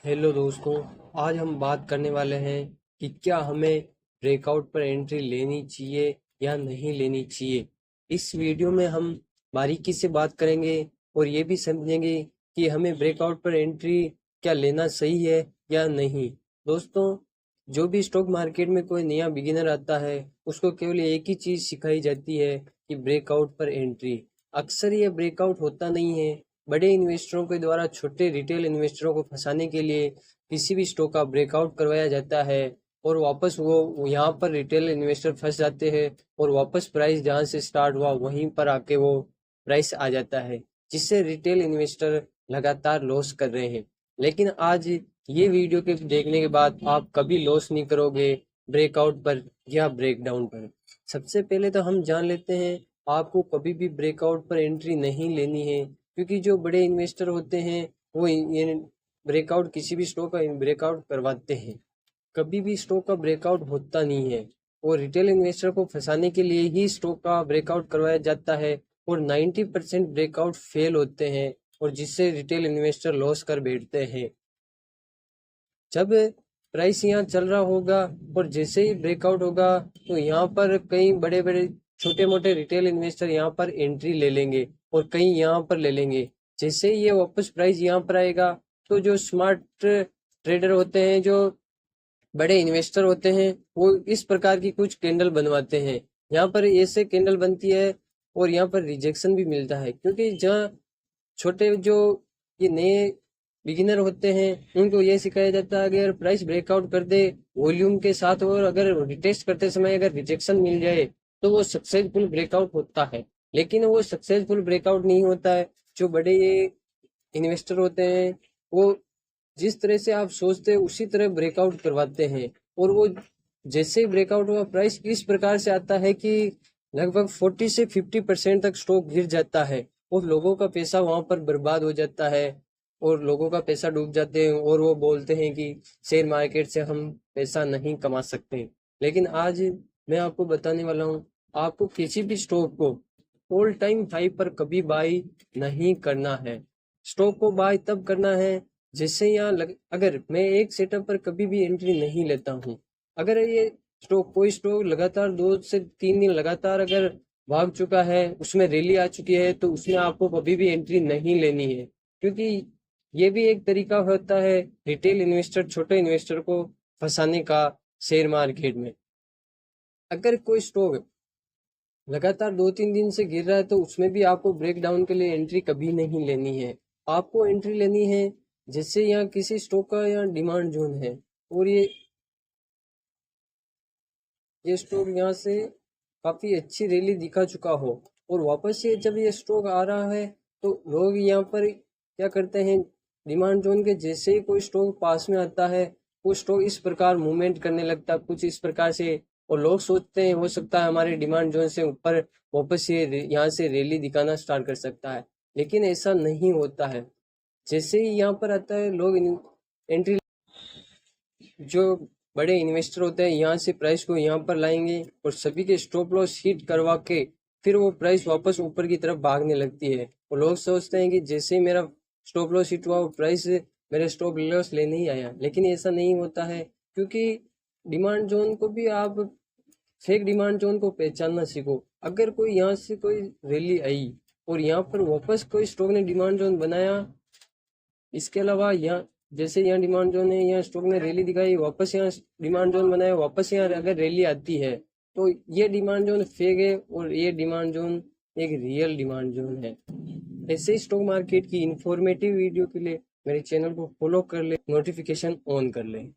Hello दोस्तों। आज हम बात करने वाले हैं कि क्या हमें ब्रेकआउट पर एंट्री लेनी चाहिए या नहीं लेनी चाहिए। इस वीडियो में हम बारीकी से बात करेंगे और ये भी समझेंगे कि हमें ब्रेकआउट पर एंट्री क्या लेना सही है या नहीं। दोस्तों, जो भी स्टॉक मार्केट में कोई नया बिगिनर आता है उसको केवल एक ही चीज़ सिखाई जाती है कि ब्रेकआउट पर एंट्री। अक्सर ये ब्रेकआउट होता नहीं है। बड़े इन्वेस्टरों के द्वारा छोटे रिटेल इन्वेस्टरों को फंसाने के लिए किसी भी स्टॉक का ब्रेकआउट करवाया जाता है और वापस वो यहाँ पर रिटेल इन्वेस्टर फंस जाते हैं और वापस प्राइस जहाँ से स्टार्ट हुआ वहीं पर आके वो प्राइस आ जाता है, जिससे रिटेल इन्वेस्टर लगातार लॉस कर रहे हैं। लेकिन आज ये वीडियो के देखने के बाद आप कभी लॉस नहीं करोगे ब्रेकआउट पर या ब्रेकडाउन पर। सबसे पहले तो हम जान लेते हैं, आपको कभी भी ब्रेकआउट पर एंट्री नहीं लेनी है, क्योंकि जो बड़े इन्वेस्टर होते हैं वो ये ब्रेकआउट किसी भी स्टॉक का ब्रेकआउट करवाते हैं। कभी भी स्टॉक का ब्रेकआउट होता नहीं है और रिटेल इन्वेस्टर को फंसाने के लिए ही स्टॉक का ब्रेकआउट करवाया जाता है और 90% ब्रेकआउट फेल होते हैं और जिससे रिटेल इन्वेस्टर लॉस कर बैठते हैं। जब प्राइस यहाँ चल रहा होगा और जैसे ही ब्रेकआउट होगा तो यहाँ पर कई बड़े बड़े छोटे मोटे रिटेल इन्वेस्टर यहाँ पर एंट्री ले लेंगे और कई यहाँ पर ले लेंगे। जैसे ही ये वापस प्राइस यहाँ पर आएगा तो जो स्मार्ट ट्रेडर होते हैं, जो बड़े इन्वेस्टर होते हैं, वो इस प्रकार की कुछ कैंडल बनवाते हैं। यहाँ पर ऐसे कैंडल बनती है और यहाँ पर रिजेक्शन भी मिलता है, क्योंकि जहाँ छोटे जो ये नए बिगिनर होते हैं उनको ये सिखाया जाता है अगर प्राइस ब्रेकआउट कर दे वॉल्यूम के साथ और अगर रिटेस्ट करते समय अगर रिजेक्शन मिल जाए तो वो सक्सेसफुल ब्रेकआउट होता है। लेकिन वो सक्सेसफुल ब्रेकआउट नहीं होता है। जो बड़े ये इन्वेस्टर होते हैं वो जिस तरह से आप सोचते हैं उसी तरह ब्रेकआउट करवाते हैं और वो जैसे ही ब्रेकआउट हुआ प्राइस इस प्रकार से आता है कि लगभग 40 से 50% तक स्टॉक गिर जाता है और लोगों का पैसा वहां पर बर्बाद हो जाता है और लोगों का पैसा डूब जाते हैं और वो बोलते हैं कि शेयर मार्केट से हम पैसा नहीं कमा सकते। लेकिन आज मैं आपको बताने वाला हूँ, आपको किसी भी स्टॉक को ऑल टाइम हाई पर कभी बाई नहीं करना है। स्टॉक को बाय तब करना है जैसे अगर मैं एक सेटअप पर कभी भी एंट्री नहीं लेता हूँ। अगर ये कोई स्टॉक लगातार 2 से 3 दिन लगातार अगर भाग चुका है, उसमें रैली आ चुकी है, तो उसमें आपको कभी भी एंट्री नहीं लेनी है, क्योंकि ये भी एक तरीका होता है रिटेल इन्वेस्टर छोटे इन्वेस्टर को फंसाने का शेयर मार्केट में। अगर कोई स्टॉक लगातार 2-3 दिन से गिर रहा है तो उसमें भी आपको ब्रेक डाउन के लिए एंट्री कभी नहीं लेनी है। आपको एंट्री लेनी है जैसे यहाँ किसी स्टॉक का यहाँ डिमांड जोन है और ये स्टॉक यहाँ से काफी अच्छी रैली दिखा चुका हो और वापस से जब ये स्टॉक आ रहा है तो लोग यहाँ पर क्या करते हैं, डिमांड जोन के जैसे ही कोई स्टॉक पास में आता है वो स्टॉक इस प्रकार मूवमेंट करने लगता है कुछ इस प्रकार से, और लोग सोचते हैं हो सकता है हमारे डिमांड जोन से ऊपर वापस ये यहाँ से रैली दिखाना स्टार्ट कर सकता है। लेकिन ऐसा नहीं होता है। जैसे ही यहाँ पर आता है लोग एंट्री, जो बड़े इन्वेस्टर होते हैं यहाँ से प्राइस को यहाँ पर लाएंगे और सभी के स्टॉप लॉस हिट करवा के फिर वो प्राइस वापस ऊपर की तरफ भागने लगती है और लोग सोचते हैं कि जैसे ही मेरा स्टॉप लॉस हिट हुआ वो प्राइस मेरे स्टॉप लॉस लेने ही आया। लेकिन ऐसा नहीं होता है, क्योंकि डिमांड जोन को भी आप फेक डिमांड जोन को पहचानना सीखो। अगर कोई यहाँ से कोई रैली आई और यहाँ पर वापस कोई स्टॉक ने डिमांड जोन बनाया, इसके अलावा यहाँ जैसे यहाँ डिमांड जोन है, यहाँ स्टॉक ने रैली दिखाई, वापस यहाँ डिमांड जोन बनाया, वापस यहाँ अगर रैली आती है तो ये डिमांड जोन फेक है और ये डिमांड जोन एक रियल डिमांड जोन है। ऐसे ही स्टॉक मार्केट की इंफॉर्मेटिव वीडियो के लिए मेरे चैनल को फॉलो कर ले, नोटिफिकेशन ऑन कर ले।